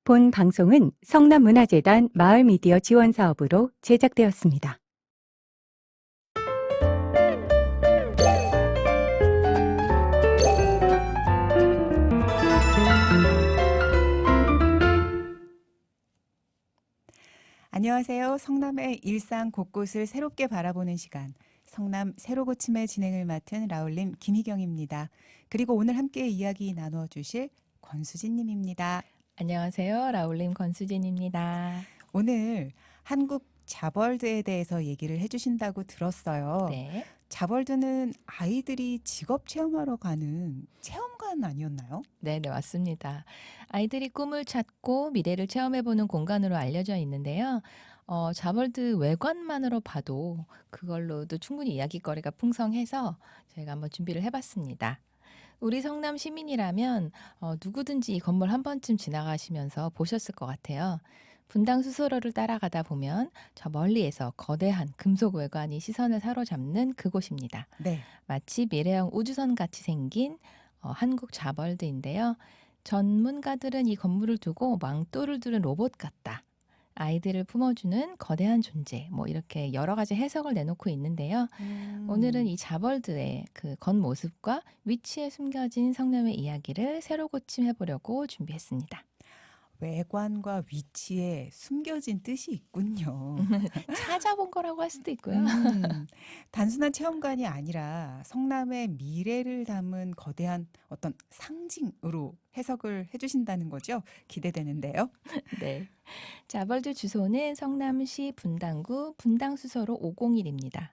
본 방송은 성남문화재단 마을미디어 지원사업으로 제작되었습니다. 안녕하세요. 성남의 일상 곳곳을 새롭게 바라보는 시간, 성남 새로고침의 진행을 맡은 라울림 김희경입니다. 그리고 오늘 함께 이야기 나누어 주실 권수진님입니다. 안녕하세요. 라울림 권수진입니다. 오늘 한국 자벌드에 대해서 얘기를 해주신다고 들었어요. 네. 자벌드는 아이들이 직업 체험하러 가는 체험관 아니었나요? 네, 맞습니다. 아이들이 꿈을 찾고 미래를 체험해보는 공간으로 알려져 있는데요. 자벌드 외관만으로 봐도 그걸로도 충분히 이야기거리가 풍성해서 저희가 한번 준비를 해봤습니다. 우리 성남 시민이라면 누구든지 이 건물 한 번쯤 지나가시면서 보셨을 것 같아요. 분당 수서로를 따라가다 보면 저 멀리에서 거대한 금속 외관이 시선을 사로잡는 그곳입니다. 네. 마치 미래형 우주선 같이 생긴 한국 자벌드인데요. 전문가들은 이 건물을 두고 망토를 두른 로봇 같다. 아이들을 품어주는 거대한 존재, 뭐 이렇게 여러 가지 해석을 내놓고 있는데요. 오늘은 이 자벌드의 그 겉모습과 위치에 숨겨진 성남의 이야기를 새로 고침해보려고 준비했습니다. 외관과 위치에 숨겨진 뜻이 있군요. 찾아본 거라고 할 수도 있고요. 단순한 체험관이 아니라 성남의 미래를 담은 거대한 어떤 상징으로 해석을 해주신다는 거죠. 기대되는데요. 네. 자벌드 주소는 성남시 분당구 분당수서로 501입니다.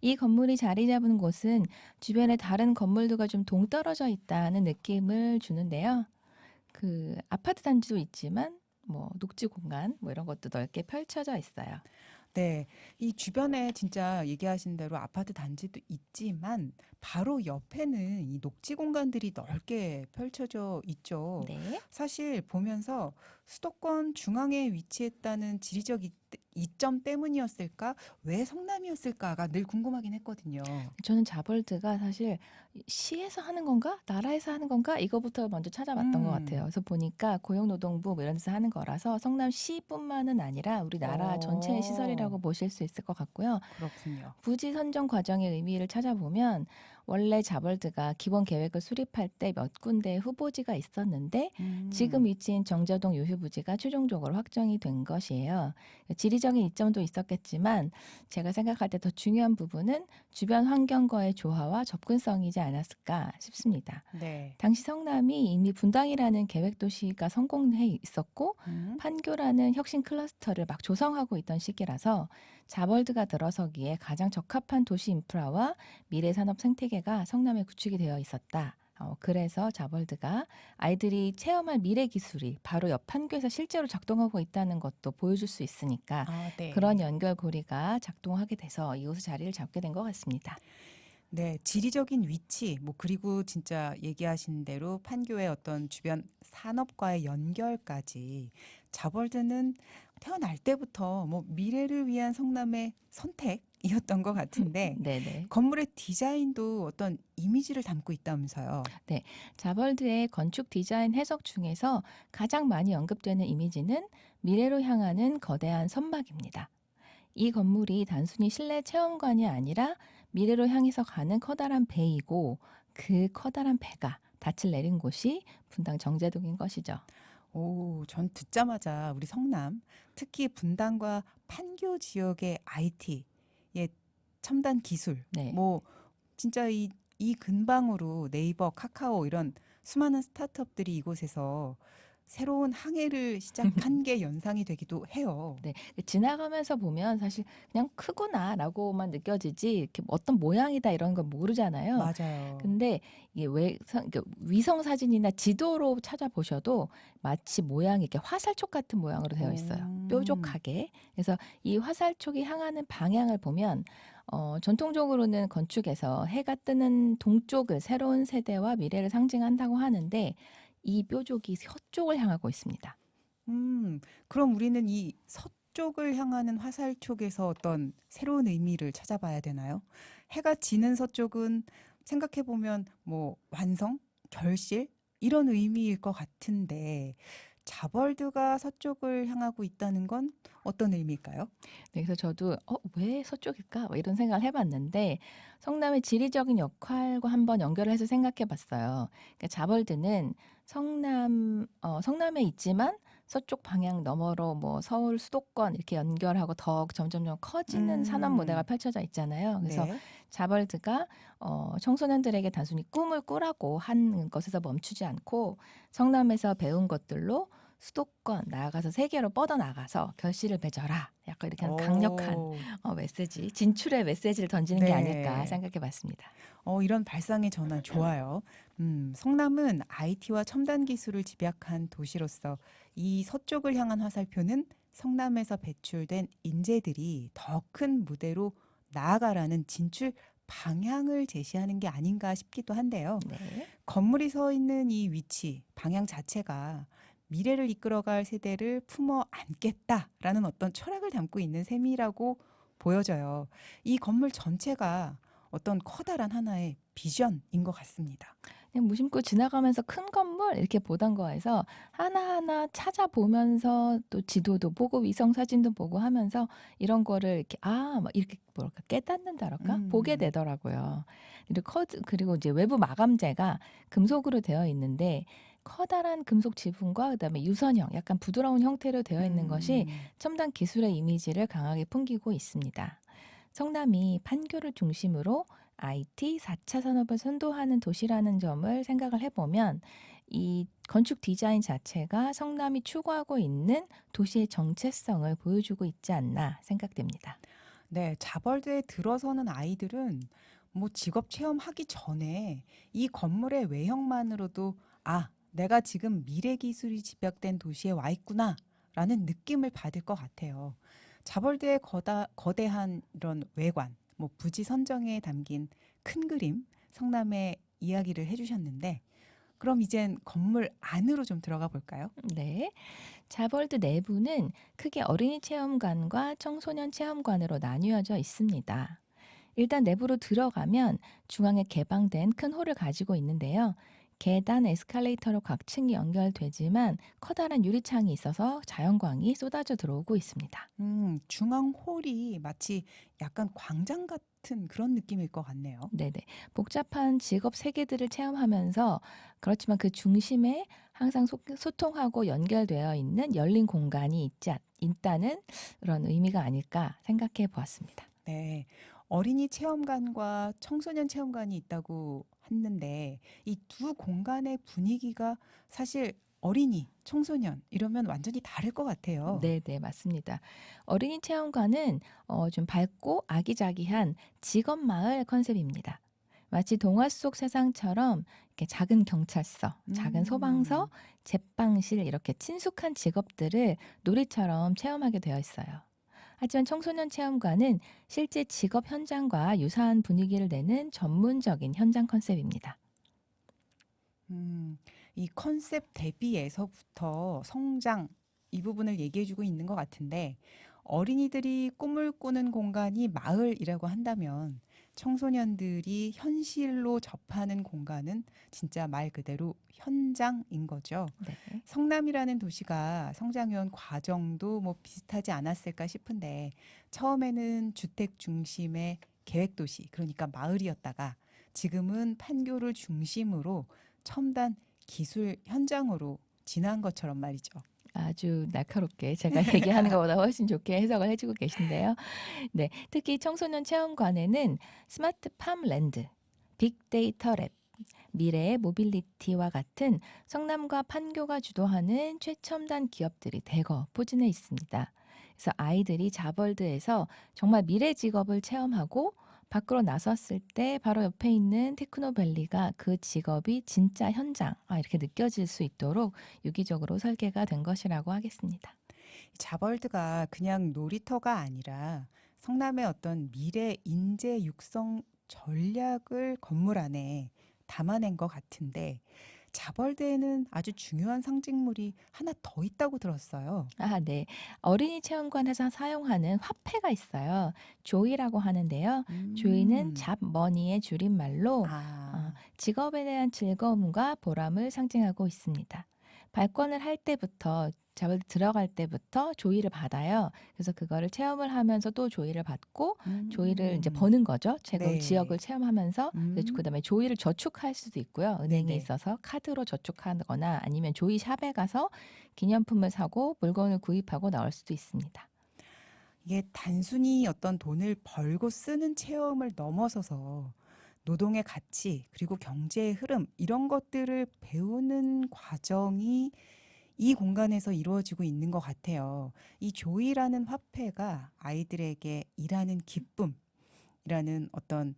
이 건물이 자리 잡은 곳은 주변에 다른 건물들과 좀 동떨어져 있다는 느낌을 주는데요. 그 아파트 단지도 있지만 뭐 녹지 공간 뭐 이런 것도 넓게 펼쳐져 있어요. 네, 이 주변에 진짜 얘기하신 대로 아파트 단지도 있지만 바로 옆에는 이 녹지 공간들이 넓게 펼쳐져 있죠. 네. 사실 보면서 수도권 중앙에 위치했다는 지리적 이점 때문이었을까? 왜 성남이었을까가 늘 궁금하긴 했거든요. 저는 자벌드가 사실 시에서 하는 건가? 나라에서 하는 건가? 이거부터 먼저 찾아봤던 것 같아요. 그래서 보니까 고용노동부 뭐 이런 데서 하는 거라서 성남시뿐만은 아니라 우리나라 전체의 시설이라고 보실 수 있을 것 같고요. 그렇군요. 부지 선정 과정의 의미를 찾아보면 원래 자벌드가 기본 계획을 수립할 때 몇 군데의 후보지가 있었는데 지금 위치인 정자동 유휴부지가 최종적으로 확정이 된 것이에요. 지리적인 이점도 있었겠지만 제가 생각할 때 더 중요한 부분은 주변 환경과의 조화와 접근성이지 않았을까 싶습니다. 네. 당시 성남이 이미 분당이라는 계획도시가 성공해 있었고 판교라는 혁신 클러스터를 막 조성하고 있던 시기라서 자벌드가 들어서기에 가장 적합한 도시 인프라와 미래 산업 생태계가 성남에 구축이 되어 있었다. 그래서 자벌드가 아이들이 체험할 미래 기술이 바로 옆 판교에서 실제로 작동하고 있다는 것도 보여줄 수 있으니까 네. 그런 연결고리가 작동하게 돼서 이곳에 자리를 잡게 된 것 같습니다. 네, 지리적인 위치, 뭐, 그리고 진짜 얘기하신 대로 판교의 어떤 주변 산업과의 연결까지 자벌드는 태어날 때부터 뭐 미래를 위한 성남의 선택이었던 것 같은데 네네. 건물의 디자인도 어떤 이미지를 담고 있다면서요. 자벌드의 건축 디자인 해석 중에서 가장 많이 언급되는 이미지는 미래로 향하는 거대한 선박입니다. 이 건물이 단순히 실내 체험관이 아니라 미래로 향해서 가는 커다란 배이고 그 커다란 배가 닻을 내린 곳이 분당 정제동인 것이죠. 오, 전 듣자마자 우리 성남, 특히 분당과 판교 지역의 IT의 첨단 기술, 네. 뭐 진짜 이 근방으로 네이버, 카카오 이런 수많은 스타트업들이 이곳에서 새로운 항해를 시작한 게 연상이 되기도 해요. 네, 지나가면서 보면 사실 그냥 크구나라고만 느껴지지 이렇게 어떤 모양이다 이런 건 모르잖아요. 맞아요. 근데 이게 위성 사진이나 지도로 찾아보셔도 마치 모양이 이렇게 화살촉 같은 모양으로 되어 있어요. 뾰족하게. 그래서 이 화살촉이 향하는 방향을 보면 전통적으로는 건축에서 해가 뜨는 동쪽을 새로운 세대와 미래를 상징한다고 하는데 이 뾰족이 서쪽을 향하고 있습니다. 그럼 우리는 이 서쪽을 향하는 화살촉에서 어떤 새로운 의미를 찾아봐야 되나요? 해가 지는 서쪽은 생각해보면 뭐 완성, 결실 이런 의미일 것 같은데 자벌드가 서쪽을 향하고 있다는 건 어떤 의미일까요? 네, 그래서 저도 왜 서쪽일까? 뭐 이런 생각을 해봤는데 성남의 지리적인 역할과 한번 연결을 해서 생각해 봤어요. 그러니까 자벌드는 성남에 있지만 서쪽 방향 너머로 뭐 서울 수도권 이렇게 연결하고 더 점점점 커지는 산업 모델가 음, 펼쳐져 있잖아요. 그래서 네. 자벌드가 청소년들에게 단순히 꿈을 꾸라고 한 것에서 멈추지 않고 성남에서 배운 것들로 수도권 나아가서 세계로 뻗어나가서 결실을 맺어라. 약간 이렇게 하는 강력한 오, 메시지, 진출의 메시지를 던지는 게 아닐까 네. 생각해 봤습니다. 이런 발상의 전환 좋아요. 성남은 IT와 첨단 기술을 집약한 도시로서 이 서쪽을 향한 화살표는 성남에서 배출된 인재들이 더 큰 무대로 나아가라는 진출 방향을 제시하는 게 아닌가 싶기도 한데요. 네. 건물이 서 있는 이 위치, 방향 자체가 미래를 이끌어갈 세대를 품어 안겠다라는 어떤 철학을 담고 있는 셈이라고 보여져요. 이 건물 전체가 어떤 커다란 하나의 비전인 것 같습니다. 그냥 무심코 지나가면서 큰 건물 이렇게 보던 거에서 하나하나 찾아보면서 또 지도도 보고 위성 사진도 보고 하면서 이런 거를 이렇게 막 이렇게 뭐랄까 깨닫는다랄까 보게 음, 되더라고요. 그리고 이제 외부 마감재가 금속으로 되어 있는데 커다란 금속 지붕과 그다음에 유선형 약간 부드러운 형태로 되어 있는 것이 음, 첨단 기술의 이미지를 강하게 풍기고 있습니다. 성남이 판교를 중심으로 IT 4차 산업을 선도하는 도시라는 점을 생각을 해보면 이 건축 디자인 자체가 성남이 추구하고 있는 도시의 정체성을 보여주고 있지 않나 생각됩니다. 네, 자벌드에 들어서는 아이들은 뭐 직업 체험하기 전에 이 건물의 외형만으로도 내가 지금 미래 기술이 집약된 도시에 와 있구나라는 느낌을 받을 것 같아요. 자벌드의 거대한 이런 외관, 뭐 부지 선정에 담긴 큰 그림, 성남의 이야기를 해주셨는데, 그럼 이젠 건물 안으로 좀 들어가 볼까요? 네. 자벌드 내부는 크게 어린이 체험관과 청소년 체험관으로 나뉘어져 있습니다. 일단 내부로 들어가면 중앙에 개방된 큰 홀을 가지고 있는데요. 계단 에스컬레이터로 각 층이 연결되지만 커다란 유리창이 있어서 자연광이 쏟아져 들어오고 있습니다. 중앙 홀이 마치 약간 광장 같은 그런 느낌일 것 같네요. 네네. 복잡한 직업 세계들을 체험하면서 그렇지만 그 중심에 항상 소통하고 연결되어 있는 열린 공간이 있다는 그런 의미가 아닐까 생각해 보았습니다. 네. 어린이 체험관과 청소년 체험관이 있다고 했는데 이 두 공간의 분위기가 사실 어린이, 청소년 이러면 완전히 다를 것 같아요. 네네, 맞습니다. 어린이 체험관은 좀 밝고 아기자기한 직업 마을 컨셉입니다. 마치 동화 속 세상처럼 이렇게 작은 경찰서, 작은 소방서, 음. 제빵실 이렇게 친숙한 직업들을 놀이처럼 체험하게 되어 있어요. 하지만 청소년 체험관은 실제 직업 현장과 유사한 분위기를 내는 전문적인 현장 컨셉입니다. 음. 이 컨셉 대비에서부터 성장 이 부분을 얘기해 주고 있는 것 같은데 어린이들이 꿈을 꾸는 공간이 마을이라고 한다면 청소년들이 현실로 접하는 공간은 진짜 말 그대로 현장인 거죠. 네. 성남이라는 도시가 성장해온 과정도 뭐 비슷하지 않았을까 싶은데 처음에는 주택 중심의 계획도시 그러니까 마을이었다가 지금은 판교를 중심으로 첨단 기술 현장으로 진화한 것처럼 말이죠. 아주 날카롭게 제가 얘기하는 것보다 훨씬 좋게 해석을 해주고 계신데요. 네, 특히 청소년 체험관에는 스마트 팜랜드, 빅데이터 랩, 미래의 모빌리티와 같은 성남과 판교가 주도하는 최첨단 기업들이 대거 포진해 있습니다. 그래서 아이들이 자벌드에서 정말 미래 직업을 체험하고 밖으로 나섰을 때 바로 옆에 있는 테크노밸리가 그 직업이 진짜 현장 이렇게 느껴질 수 있도록 유기적으로 설계가 된 것이라고 하겠습니다. 자벌드가 그냥 놀이터가 아니라 성남의 어떤 미래 인재 육성 전략을 건물 안에 담아낸 것 같은데 자벌드에는 아주 중요한 상징물이 하나 더 있다고 들었어요. 네. 어린이 체험관에서 사용하는 화폐가 있어요. 조이라고 하는데요. 조이는 음, 잡머니의 줄임말로 아, 직업에 대한 즐거움과 보람을 상징하고 있습니다. 발권을 할 때부터 자벌드 들어갈 때부터 조의를 받아요. 그래서 그거를 체험을 하면서 또 조의를 받고 조의를 이제 버는 거죠. 제가 지역을 네. 체험하면서 음. 그다음에 조의를 저축할 수도 있고요. 은행에 네네. 있어서 카드로 저축하거나 아니면 조의 샵에 가서 기념품을 사고 물건을 구입하고 나올 수도 있습니다. 이게 단순히 어떤 돈을 벌고 쓰는 체험을 넘어서서 노동의 가치, 그리고 경제의 흐름, 이런 것들을 배우는 과정이 이 공간에서 이루어지고 있는 것 같아요. 이 조이라는 화폐가 아이들에게 일하는 기쁨이라는 어떤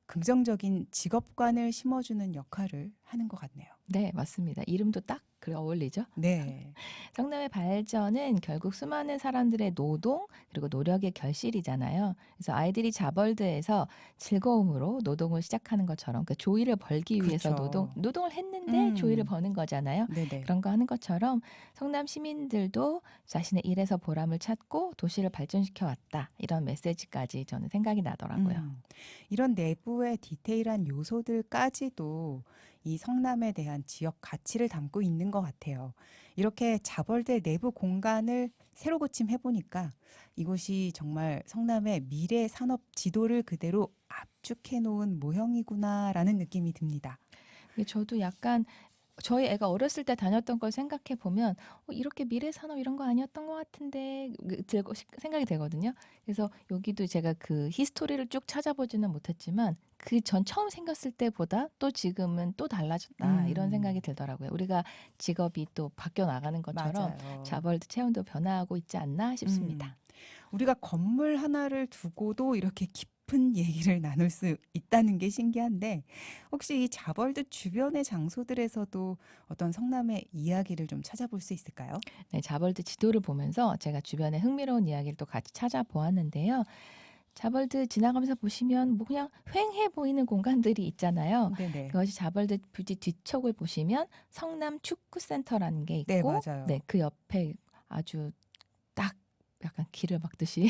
긍정적인 직업관을 심어주는 역할을 하는 것 같네요. 네, 맞습니다. 이름도 딱 그래 어울리죠. 네. 성남의 발전은 결국 수많은 사람들의 노동 그리고 노력의 결실이잖아요. 그래서 아이들이 자벌드에서 즐거움으로 노동을 시작하는 것처럼 그 조의를 벌기 위해서 그렇죠. 노동을 했는데 조의를 음. 버는 거잖아요. 네네. 그런 거 하는 것처럼 성남 시민들도 자신의 일에서 보람을 찾고 도시를 발전시켜 왔다. 이런 메시지까지 저는 생각이 나더라고요. 이런 내부의 디테일한 요소들까지도 이 성남에 대한 지역 가치를 담고 있는 것 같아요. 이렇게 자벌드 내부 공간을 새로 고침해 보니까 이곳이 정말 성남의 미래 산업 지도를 그대로 압축해 놓은 모형이구나라는 느낌이 듭니다. 근데 저도 약간 저희 애가 어렸을 때 다녔던 걸 생각해 보면 이렇게 미래 산업 이런 거 아니었던 것 같은데 생각이 되거든요. 그래서 여기도 제가 그 히스토리를 쭉 찾아보지는 못했지만 그 전 처음 생겼을 때보다 또 지금은 또 달라졌다 이런 생각이 음, 들더라고요. 우리가 직업이 또 바뀌어 나가는 것처럼 맞아요. 자벌드 체험도 변화하고 있지 않나 음. 싶습니다. 우리가 건물 하나를 두고도 이렇게 깊은 얘기를 나눌 수 있다는 게 신기한데, 혹시 이 자벌드 주변의 장소들에서도 어떤 성남의 이야기를 좀 찾아볼 수 있을까요? 네, 자벌드 지도를 보면서 제가 주변에 흥미로운 이야기를 또 같이 찾아보았는데요. 자벌드 지나가면서 보시면 뭐 그냥 휑해 보이는 공간들이 있잖아요. 네네. 그것이 자벌드 뷰지 뒤쪽을 보시면 성남 축구센터라는 게 네, 있고, 네, 맞아요. 그 옆에 아주 딱 약간 길을 막듯이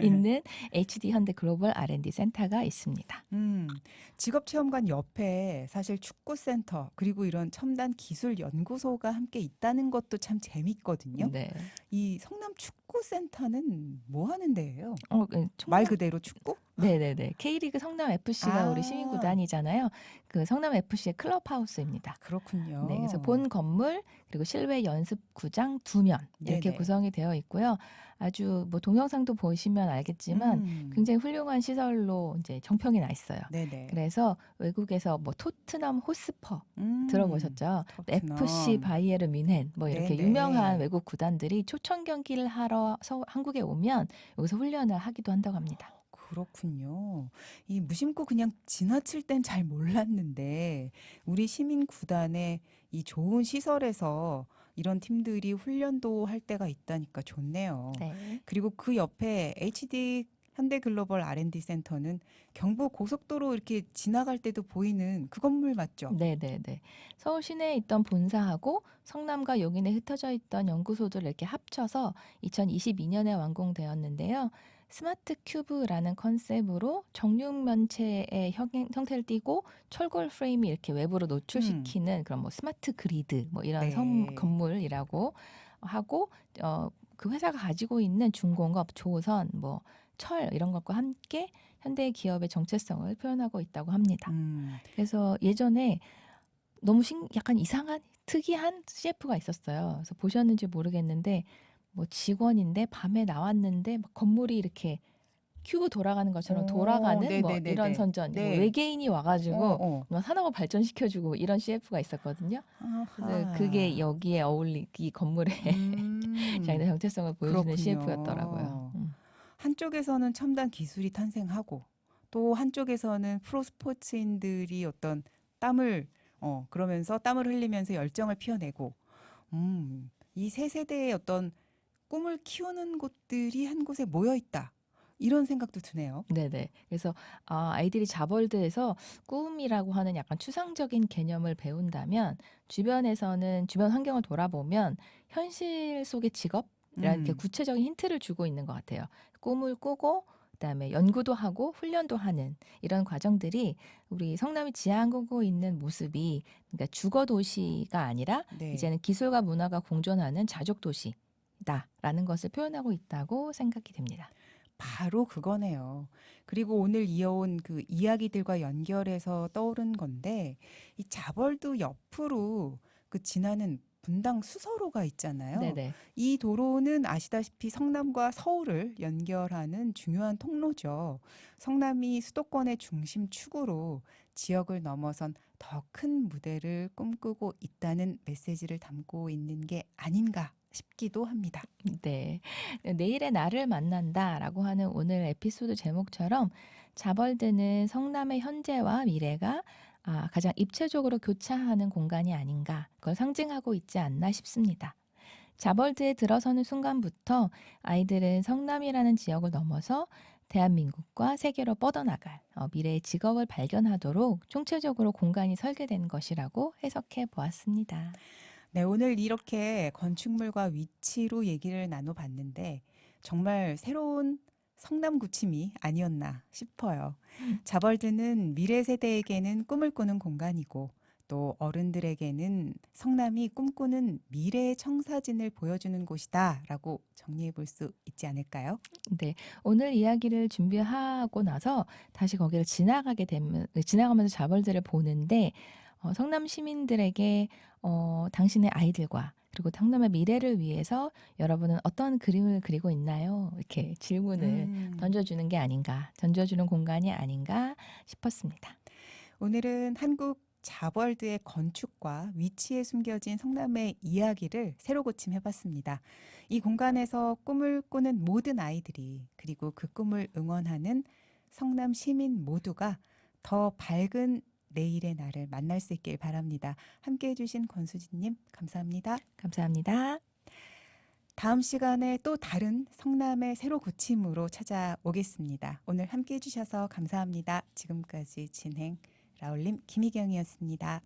있는 HD 현대 글로벌 R&D 센터가 있습니다. 직업체험관 옆에 사실 축구센터, 그리고 이런 첨단 기술 연구소가 함께 있다는 것도 참 재밌거든요. 네. 이 성남 축구센터는 뭐 하는 데예요? 말 총명 그대로 축구? 네네네. K리그 성남 FC가 우리 시민 아, 구단이잖아요. 그 성남 FC의 클럽하우스입니다. 네, 그래서 그렇군요. 본 건물 그리고 실외 연습구장 2면 이렇게 네네. 구성이 되어 있고요. 아주 뭐 동영상도 보시면 알겠지만 음, 굉장히 훌륭한 시설로 이제 정평이 나 있어요. 네네. 그래서 외국에서 뭐 토트넘 호스퍼 음, 들어보셨죠? FC 토트넘. 바이에른 뮌헨 뭐 이렇게 유명한 네네. 외국 구단들이 초청 경기를 하러 한국에 오면 여기서 훈련을 하기도 한다고 합니다. 그렇군요. 이 무심코 그냥 지나칠 땐 잘 몰랐는데, 우리 시민 구단의 이 좋은 시설에서 이런 팀들이 훈련도 할 때가 있다니까 좋네요. 네. 그리고 그 옆에 HD 현대글로벌 R&D 센터는 경부 고속도로 이렇게 지나갈 때도 보이는 그 건물 맞죠? 네네네. 서울 시내에 있던 본사하고 성남과 용인에 흩어져 있던 연구소들을 이렇게 합쳐서 2022년에 완공되었는데요. 스마트 큐브라는 컨셉으로 정육면체의 형태를 띠고 철골 프레임이 이렇게 외부로 음, 노출시키는 그런 뭐 스마트 그리드 뭐 이런 네. 건물이라고 하고 그 회사가 가지고 있는 중공업, 조선, 뭐 철 이런 것과 함께 현대 기업의 정체성을 표현하고 있다고 합니다. 음, 그래서 예전에 너무 약간 이상한 특이한 CF가 있었어요. 그래서 보셨는지 모르겠는데 뭐 직원인데 밤에 나왔는데 막 건물이 이렇게 큐브 돌아가는 것처럼 오, 돌아가는 뭐 이런 네네네네. 선전, 뭐 네. 외계인이 어, 와가지고 어. 막 산업을 발전시켜주고 이런 CF가 있었거든요. 그래서 그게 아하. 여기에 이 건물의 자기네 음, 정체성을 보여주는 CF였더라고요. 그렇군요. 한쪽에서는 첨단 기술이 탄생하고 또 한쪽에서는 프로 스포츠인들이 어떤 땀을 그러면서 땀을 흘리면서 열정을 피워내고 이 세 세대의 어떤 꿈을 키우는 곳들이 한 곳에 모여 있다. 이런 생각도 드네요. 네네. 그래서 아이들이 자벌드에서 꿈이라고 하는 약간 추상적인 개념을 배운다면 주변에서는 주변 환경을 돌아보면 현실 속의 직업이라는 이렇게 음, 구체적인 힌트를 주고 있는 것 같아요. 꿈을 꾸고 그다음에 연구도 하고 훈련도 하는 이런 과정들이 우리 성남이 지향하고 있는 모습이 그러니까 주거 도시가 아니라 네. 이제는 기술과 문화가 공존하는 자족 도시다라는 것을 표현하고 있다고 생각이 됩니다. 바로 그거네요. 그리고 오늘 이어온 그 이야기들과 연결해서 떠오른 건데 이 자벌도 옆으로 그 지나는 분당 수서로가 있잖아요. 네네. 이 도로는 아시다시피 성남과 서울을 연결하는 중요한 통로죠. 성남이 수도권의 중심 축으로 지역을 넘어선 더 큰 무대를 꿈꾸고 있다는 메시지를 담고 있는 게 아닌가 싶기도 합니다. 네. 내일의 나를 만난다라고 하는 오늘 에피소드 제목처럼 자벌드는 성남의 현재와 미래가 가장 입체적으로 교차하는 공간이 아닌가, 그걸 상징하고 있지 않나 싶습니다. 자벌드에 들어서는 순간부터 아이들은 성남이라는 지역을 넘어서 대한민국과 세계로 뻗어나갈 미래의 직업을 발견하도록 총체적으로 공간이 설계된 것이라고 해석해 보았습니다. 네, 오늘 이렇게 건축물과 위치로 얘기를 나눠봤는데 정말 새로운 성남 구침이 아니었나 싶어요. 자벌드는 미래 세대에게는 꿈을 꾸는 공간이고 또 어른들에게는 성남이 꿈꾸는 미래의 청사진을 보여주는 곳이다라고 정리해 볼 수 있지 않을까요? 네, 오늘 이야기를 준비하고 나서 다시 거기를 지나가면서 자벌드를 보는데 성남 시민들에게 당신의 아이들과 그리고 성남의 미래를 위해서 여러분은 어떤 그림을 그리고 있나요? 이렇게 질문을 던져주는 게 아닌가, 던져주는 공간이 아닌가 싶었습니다. 오늘은 한국 자벌드의 건축과 위치에 숨겨진 성남의 이야기를 새로 고침해봤습니다. 이 공간에서 꿈을 꾸는 모든 아이들이 그리고 그 꿈을 응원하는 성남 시민 모두가 더 밝은 내일의 나를 만날 수 있길 바랍니다. 함께해 주신 권수진님 감사합니다. 감사합니다. 다음 시간에 또 다른 성남의 새로 고침으로 찾아오겠습니다. 오늘 함께해 주셔서 감사합니다. 지금까지 진행 라울림 김희경이었습니다.